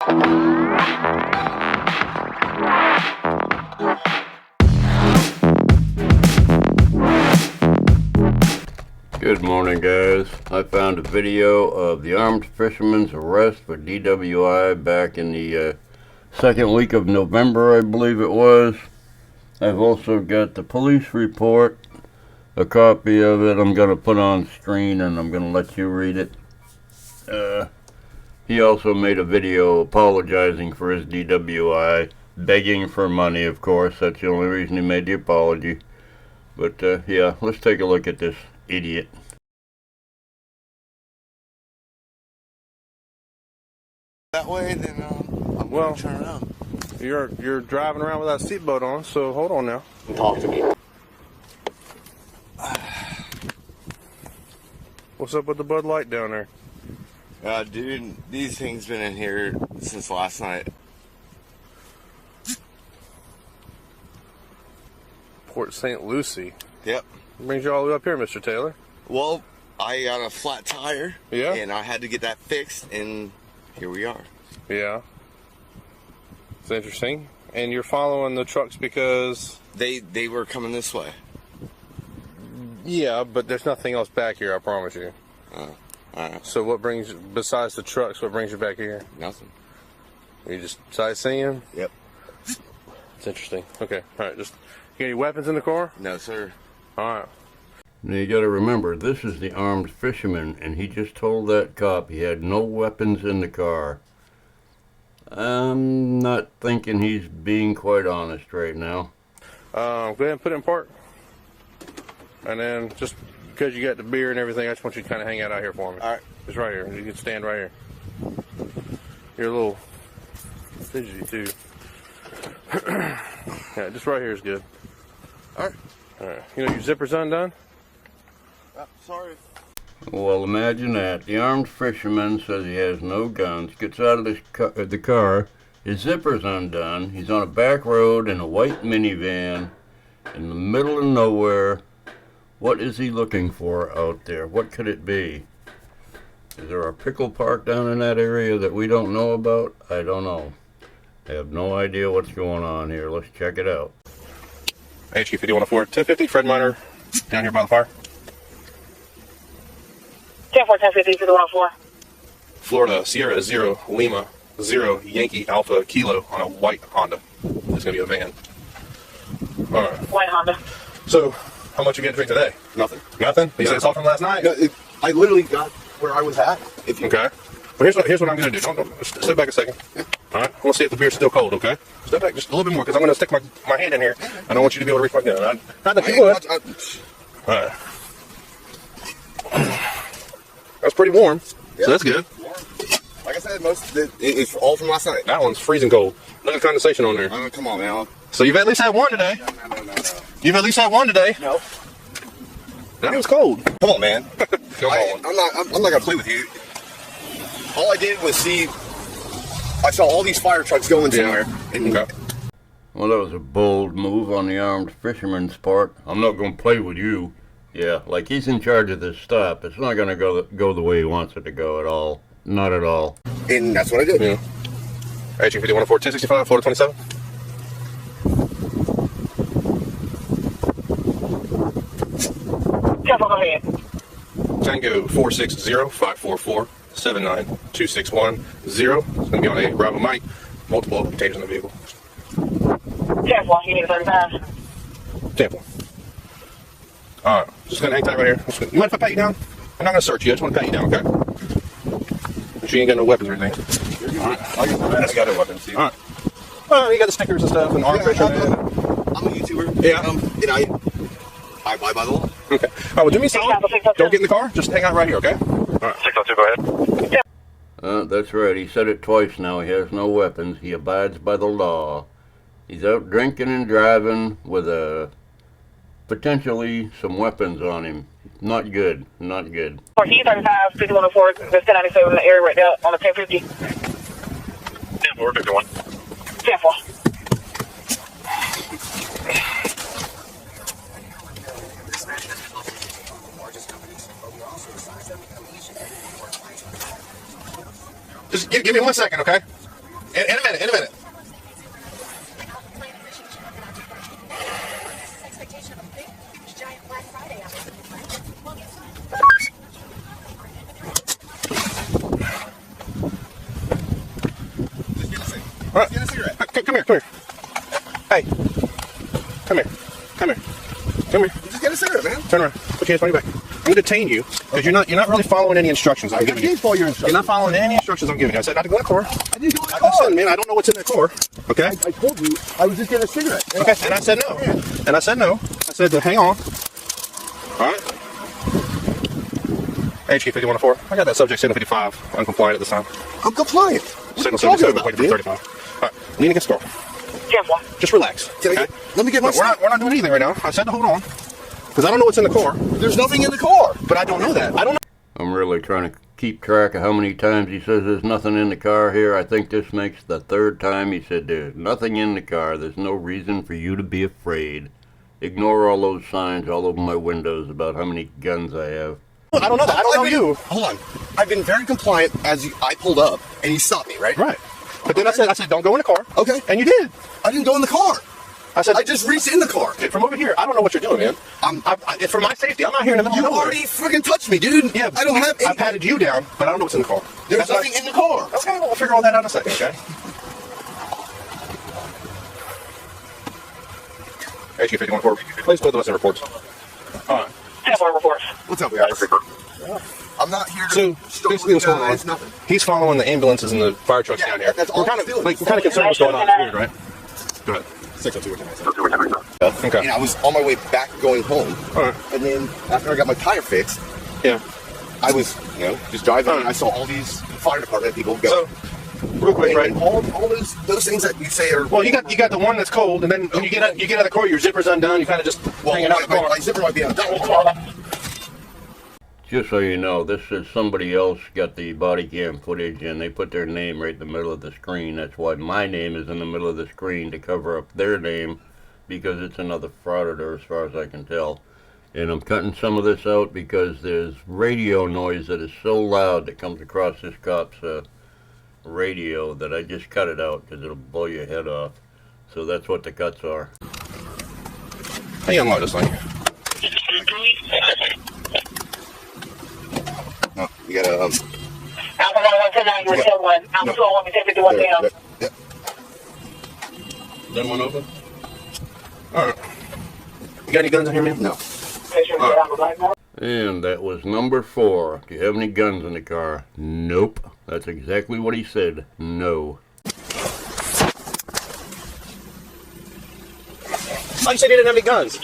Good morning, guys. I found a video of the armed fisherman's arrest for DWI back in the second week of November, I believe it was. I've also got the police report, a copy of it I'm going to put on screen and I'm going to let you read it. He also made a video apologizing for his DWI, begging for money, of course. That's the only reason he made the apology. But yeah, let's take a look at this idiot. That way, then I'm going to turn around. You're driving around without a seatbelt on, so hold on now. Talk to me. What's up with the Bud Light down there? Dude, these things been in here since last night. Port St. Lucie. Yep. Brings you all the way up here, Mr. Taylor. Well, I got a flat tire. Yeah. And I had to get that fixed, and here we are. Yeah. It's interesting. And you're following the trucks because... They were coming this way. Yeah, but there's nothing else back here, I promise you. Alright. So what brings, besides the trucks, what brings you back here? Nothing. You just sightseeing? Yep. It's interesting. Okay, alright, just... You got any weapons in the car? No, sir. Alright. Now you gotta remember, this is the armed fisherman, and he just told that cop he had no weapons in the car. I'm not thinking he's being quite honest right now. Go ahead and put it in park. And then, just because you got the beer and everything, I just want you to kind of hang out here for me. Alright. Just right here. You can stand right here. You're a little fidgety, too. Yeah, just right here is good. Alright. Alright. You know your zipper's undone? Sorry. Well, imagine that. The armed fisherman says he has no guns, gets out of the car, his zipper's undone, he's on a back road in a white minivan, in the middle of nowhere. What is he looking for out there? What could it be? Is there a pickle park down in that area that we don't know about? I don't know. I have no idea what's going on here. Let's check it out. HQ 5104, 1050, Fred Minor, down here by the fire. 10-4, 1050, 5104. Florida, Sierra 0, Lima 0, Yankee Alpha Kilo on a white Honda. It's going to be a van. All right. White Honda. So, how much you get to drink today? Nothing. Nothing? You said it's all from last night? No, I literally got where I was at. Okay. Well, here's what I'm going to do. Don't step back a second. All right. I want to see if the beer's still cold, okay? Step back just a little bit more because I'm going to stick my hand in here. I don't want you to be able to reach my gun. Not that you would. All right. That's pretty warm, so that's good. Like I said, it's all from last night. That one's freezing cold. Look at the condensation on there. Come on, man. So you've at least had one today. No. You've at least had one today. No. That was cold. Come on, man. Come on. I'm not gonna play with you. All I did was I saw all these fire trucks going somewhere. And okay. Well, that was a bold move on the armed fisherman's part. I'm not going to play with you. Yeah, like he's in charge of this stop. It's not going to go the way he wants it to go at all. Not at all. And that's what I did. Yeah. HQ 5104, 1065, Florida 27. Careful, go ahead. Tango 460-544-79261-0. It's going to be on a Bravo Mike. Multiple containers in the vehicle. Careful, you need 35. Sample. Alright, just going to hang tight right here. You mind if I pat you down? I'm not going to search you. I just want to pat you down, okay? Make sure you ain't got no weapons or anything. Alright. I got no weapons. Alright. Well, you got the stickers and stuff and arm fisherman. I'm a YouTuber. Yeah. And I abide by the law. Okay. Alright, well, do me a solid. Don't get in the car. Just hang out right here, okay? Alright. 602, go ahead. That's right. He said it twice now. He has no weapons. He abides by the law. He's out drinking and driving with potentially some weapons on him. Not good. Not good. For E35, 5104, the 1097 in the area right there on the 1050. 10-4, 51. 10-4. Just give me 1 second, okay? In a minute, in a minute. All right. Get a cigarette. Come here, come here. Hey. Come here. Come here. Come here. Just get a cigarette, man. Turn around. Put your hands behind your back. I'm gonna detain you because you're not really following any instructions I'm giving you. I did follow your instructions. You're not following any instructions I'm giving you. I said not to go in the car. I didn't go in the I car. said, man, I don't know what's in that car. Okay? I told you I was just getting a cigarette. Okay. And I said no. And I said no. I said to hang on. All right. HK 5104. I got that subject 755 uncompliant at this time. I'm compliant. Signal What are you 77 talking waiting for about, 35. All right. Lean against the car. Careful. Just relax. Can I Okay? let me get my We're not doing anything right now. I said to hold on. Because I don't know what's in the car. There's nothing in the car. But I don't know that. I don't know. I'm really trying to keep track of how many times he says there's nothing in the car here. I think this makes the third time he said there's nothing in the car. There's no reason for you to be afraid. Ignore all those signs all over my windows about how many guns I have. I don't know that. I don't know you. Hold on. I've been very compliant as I pulled up and you stopped me, right? Right. But then I said, don't go in the car. Okay. And you did. I didn't go in the car. I said, I just reached in the car. from over here, I don't know what you're doing, man. For my safety, I'm not here in the middle You of nowhere. already freaking touched me, dude. Yeah, I don't have any. I patted you down, but I don't know what's in the car. There's nothing in the car. Okay, we'll figure all that out in a second, okay? HQ 51-4, please put those in reports. All right. 10-4 reports. What's up, guys? I'm not here to So basically, what's going on? It's nothing. He's following the ambulances and the fire trucks Yeah, down here. that's all We're kind he's doing. of concerned what's going on. It's weird, right? Go ahead. 602. Okay. And I was on my way back going home. All right. And then after I got my tire fixed, Yeah. I was, just driving and I saw all these fire department people go. So, real quick, right? And all those things that you say are. Well, you got the one that's cold, and then when you get out of the car, your zipper's undone. You kind of just hanging out the car. my zipper might be on. Just so you know, this is somebody else got the body cam footage and they put their name right in the middle of the screen. That's why my name is in the middle of the screen, to cover up their name, because it's another frauditor as far as I can tell. And I'm cutting some of this out because there's radio noise that is so loud that comes across this cop's radio that I just cut it out because it'll blow your head off. So that's what the cuts are. How you unload this thing? No, you gotta. Alpha 1129, you were still one. Alpha 201, we take it to one down. Done one open? Alright. You got any guns in here, man? No. Make sure we get Alpha 5 And that was number 4. Do you have any guns in the car? Nope. That's exactly what he said. No. Oh, you said you didn't have any guns.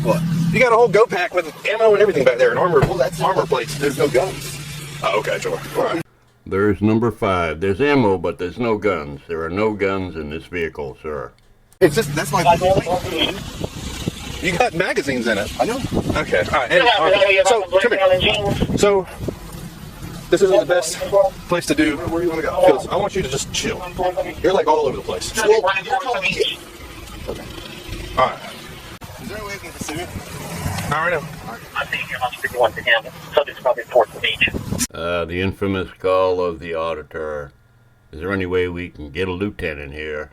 What? You got a whole go pack with ammo and everything back there, and armor. Well, that's armor plates. There's no guns. Oh, okay, sure. All right. There's number 5. There's ammo, but there's no guns. There are no guns in this vehicle, sir. It's just that's my point. You got magazines in it. I know. Okay. All right. Okay. So, come here. So, this isn't the best place to do. Where do you want to go? Because I want you to just chill. You're like all over the place. Well, you're telling me. Okay. All right. Is there a way I can get the cigarette? All right. Now. I think you're on 51 to him. Subject's probably fourth of each. The infamous call of the auditor. Is there any way we can get a lieutenant here?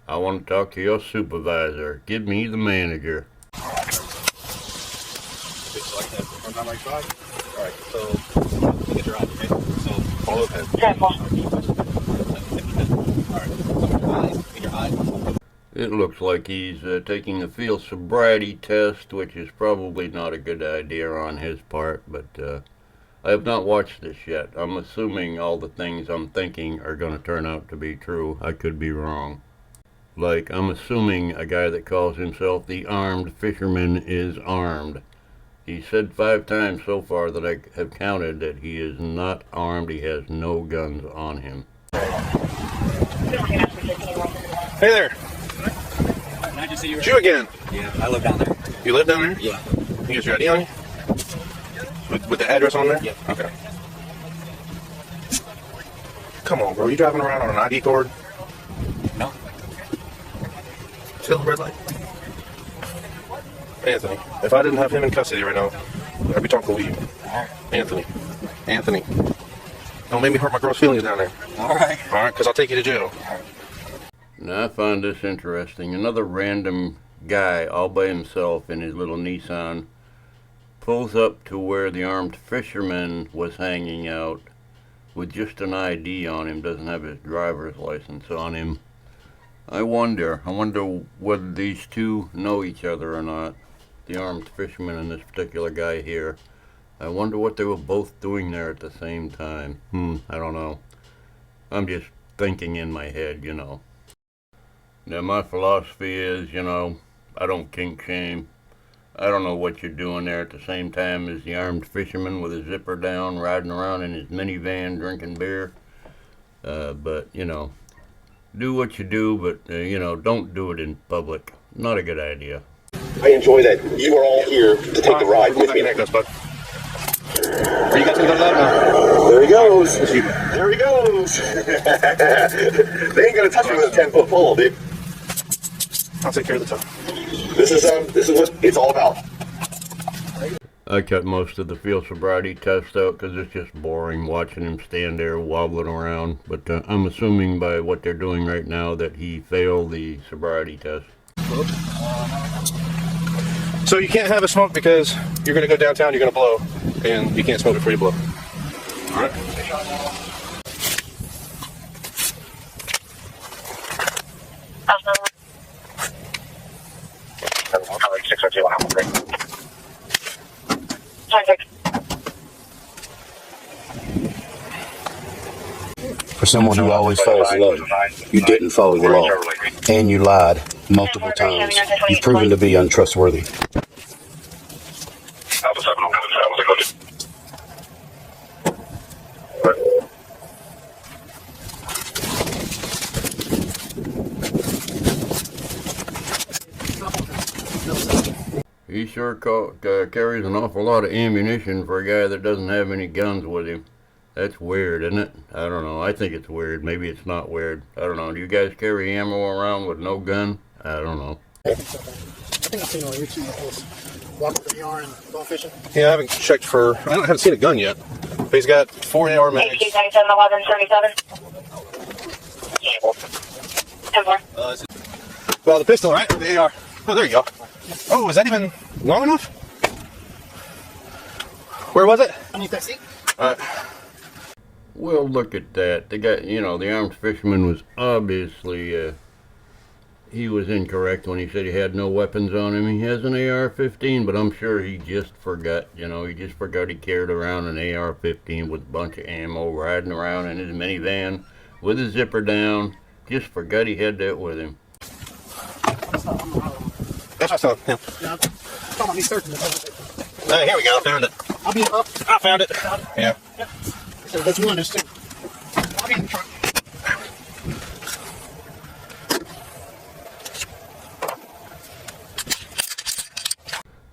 I want to talk to your supervisor. Give me the manager. On my side. All right. So, look at your eyes, okay? So, follow the pen. Careful. All right. In your eyes. It looks like he's taking a field sobriety test, which is probably not a good idea on his part, but I have not watched this yet. I'm assuming all the things I'm thinking are going to turn out to be true. I could be wrong. Like, I'm assuming a guy that calls himself the armed fisherman is armed. He said 5 times so far that I have counted that he is not armed. He has no guns on him. Hey there. Nice to see you. It's you again. Yeah, I live down there. You live down there? Yeah. You got your ID on you? With the address on there? Yeah. Okay. Come on, bro. You driving around on an ID card? No. Still red light? Anthony, if I didn't have him in custody right now, I'd be talking to you. Anthony. Don't make me hurt my girl's feelings down there. All right. All right, because I'll take you to jail. Now I find this interesting. Another random guy all by himself in his little Nissan pulls up to where the armed fisherman was hanging out with just an ID on him, doesn't have his driver's license on him. I wonder whether these two know each other or not, the armed fisherman and this particular guy here. I wonder what they were both doing there at the same time. I don't know. I'm just thinking in my head, you know. Now my philosophy is, you know, I don't kink shame. I don't know what you're doing there at the same time as the armed fisherman with his zipper down, riding around in his minivan drinking beer. But, you know, do what you do, but, you know, don't do it in public. Not a good idea. I enjoy that you are all here to take the ride with me. There goes, bud. Are you guys going to go to that now? There he goes. There he goes. They ain't gonna touch me with a 10-foot pole, dude. I'll take care of the toe. This is what it's all about. I cut most of the field sobriety test out because it's just boring watching him stand there wobbling around. But I'm assuming by what they're doing right now that he failed the sobriety test. So you can't have a smoke because you're going to go downtown, you're going to blow, and you can't smoke before you blow. All right. For someone who always follows the law, you didn't follow the law, and you lied multiple times. You've proven to be untrustworthy. He sure carries an awful lot of ammunition for a guy that doesn't have any guns with him. That's weird, isn't it? I don't know. I think it's weird. Maybe it's not weird. I don't know. Do you guys carry ammo around with no gun? I don't know. I think I've seen on YouTube before. Walk up the yard and go fishing. Yeah, I haven't checked for. I haven't seen a gun yet. But he's got 4 AR mags. 97, 11, 37. 10-4. Well, the pistol, right? The AR. Oh, there you go. Oh, is that even long enough? Where was it? Underneath that seat. All right. Well, look at that. The guy, you know, the armed fisherman was obviously, he was incorrect when he said he had no weapons on him. He has an AR-15, but I'm sure he just forgot, you know, he just forgot he carried around an AR-15 with a bunch of ammo, riding around in his minivan with his zipper down. Just forgot he had that with him. That's what I saw. Yeah. Yeah, I'm talking about me searching it. Here we go. I found it. I'll be up. I found it. Yeah. So that's one, there's two. I'll be in the truck.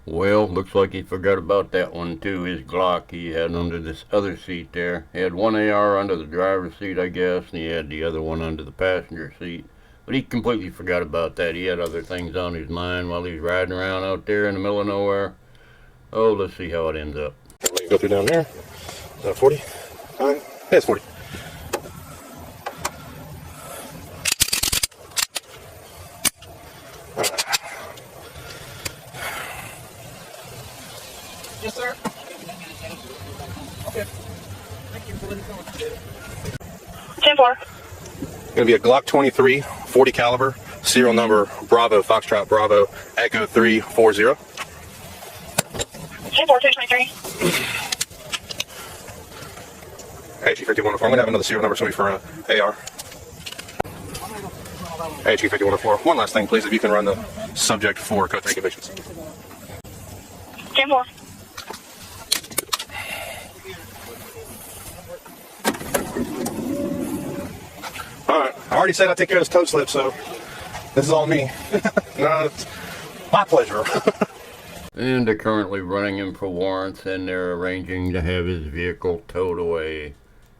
Well, looks like he forgot about that one too. His Glock he had under this other seat there. He had one AR under the driver's seat, I guess, and he had the other one under the passenger seat. But he completely forgot about that. He had other things on his mind while he's riding around out there in the middle of nowhere. Oh, let's see how it ends up. Let me go through down there. 40? Yeah, it's 40. Yes, sir. Okay. Thank you for letting me know. 10-4. Gonna be a Glock 23, 40 caliber, serial number Bravo, Foxtrot Bravo, Echo 340. 10-4, 223. Hey, Chief 5104. I'm gonna have another serial number for AR. Hey, Chief 5104. One last thing, please, if you can run the subject for code 3 convictions. 10-4. Alright, I already said I'd take care of this tow slip, so this is all me. No, it's my pleasure. And they're currently running him for warrants, and they're arranging to have his vehicle towed away.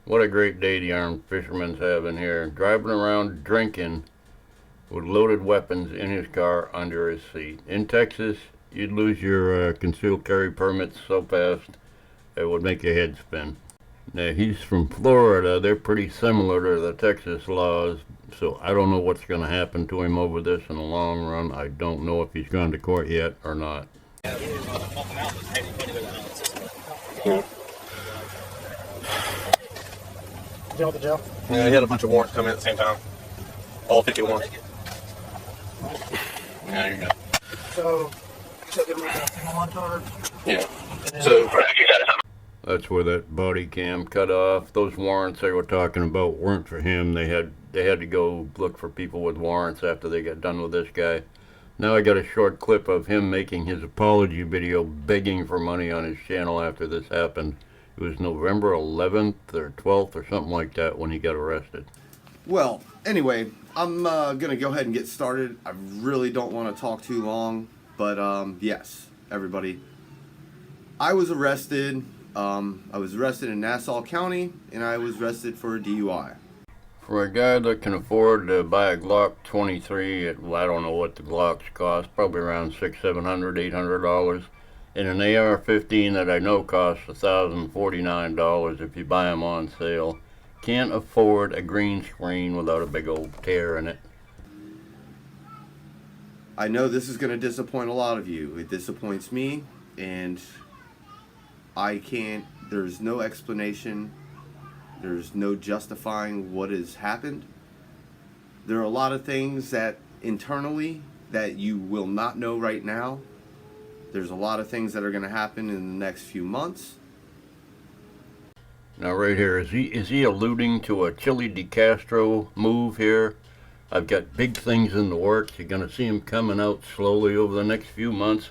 What a great day the armed fisherman's having here. Driving around drinking with loaded weapons in his car under his seat. In Texas, you'd lose your concealed carry permits so fast it would make your head spin. Now, he's from Florida. They're pretty similar to the Texas laws, so I don't know what's going to happen to him over this in the long run. I don't know if he's gone to court yet or not. Jail to jail. Yeah, he had a bunch of warrants come in at the same time. All 50 warrants. Yeah, you're good. So, you took him like a single one charge? Yeah. So, That's where that body cam cut off. Those warrants they were talking about weren't for him. They had to go look for people with warrants after they got done with this guy. Now I got a short clip of him making his apology video begging for money on his channel after this happened. It was November 11th or 12th or something like that when he got arrested. Well, anyway, I'm going to go ahead and get started. I really don't want to talk too long, but yes, everybody. I was arrested. I was arrested in Nassau County, and I was arrested for a DUI. For a guy that can afford to buy a Glock 23, I don't know what the Glocks cost, probably around $600, $700, $800, and an AR-15 that I know costs $1,049 if you buy them on sale, can't afford a green screen without a big old tear in it. I know this is going to disappoint a lot of you. It disappoints me, and there's no explanation. There's no justifying what has happened. There are a lot of things that internally that you will not know right now. There's a lot of things that are going to happen in the next few months. Now right here, is he alluding to a Chili DeCastro move here? I've got big things in the works. You're going to see him coming out slowly over the next few months.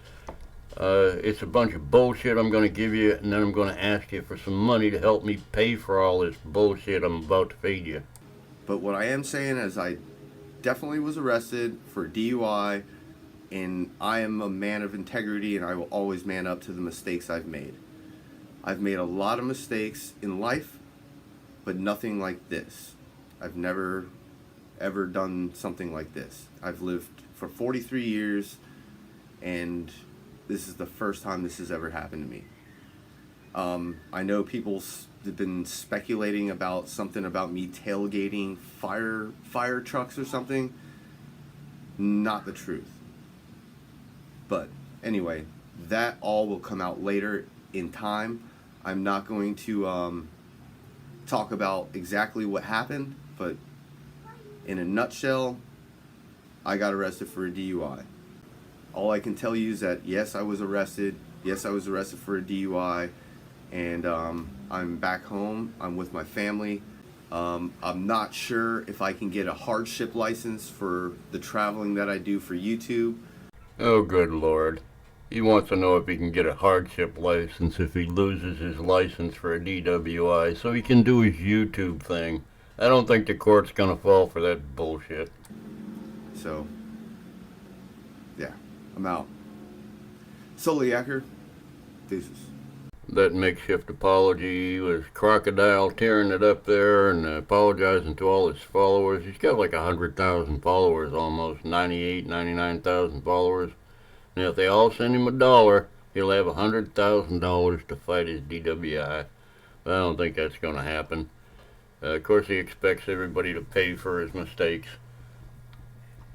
It's a bunch of bullshit I'm going to give you, and then I'm going to ask you for some money to help me pay for all this bullshit I'm about to feed you. But what I am saying is I definitely was arrested for DUI, and I am a man of integrity, and I will always man up to the mistakes I've made. I've made a lot of mistakes in life, but nothing like this. I've never, ever done something like this. I've lived for 43 years, and this is the first time this has ever happened to me. I know people have been speculating about something about me tailgating fire trucks or something. Not the truth. But anyway, that all will come out later in time. I'm not going to talk about exactly what happened, but in a nutshell, I got arrested for a DUI. All I can tell you is that yes, I was arrested. Yes, I was arrested for a DUI, and I'm back home. I'm with my family. I'm not sure if I can get a hardship license for the traveling that I do for YouTube. Oh, good Lord. He wants to know if he can get a hardship license if he loses his license for a DWI so he can do his YouTube thing. I don't think the court's going to fall for that bullshit. So, yeah, I'm out. Soliaker, deuces. That makeshift apology was Crocodile tearing it up there and apologizing to all his followers. He's got like 100,000 followers almost, 99,000 followers. Now if they all send him $1, he'll have $100,000 to fight his DWI. But I don't think that's going to happen. Of course he expects everybody to pay for his mistakes.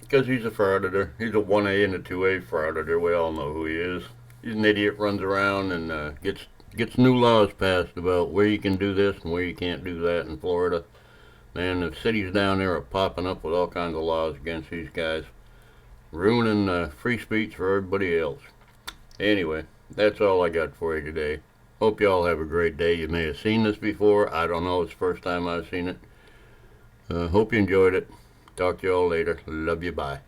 Because he's a frauditor. He's a 1A and a 2A frauditor. We all know who he is. He's an idiot, runs around and gets new laws passed about where you can do this and where you can't do that in Florida. Man, the cities down there are popping up with all kinds of laws against these guys, ruining free speech for everybody else. Anyway, that's all I got for you today. Hope you all have a great day. You may have seen this before. I don't know. It's the first time I've seen it. Hope you enjoyed it. Talk to you all later. Love you. Bye.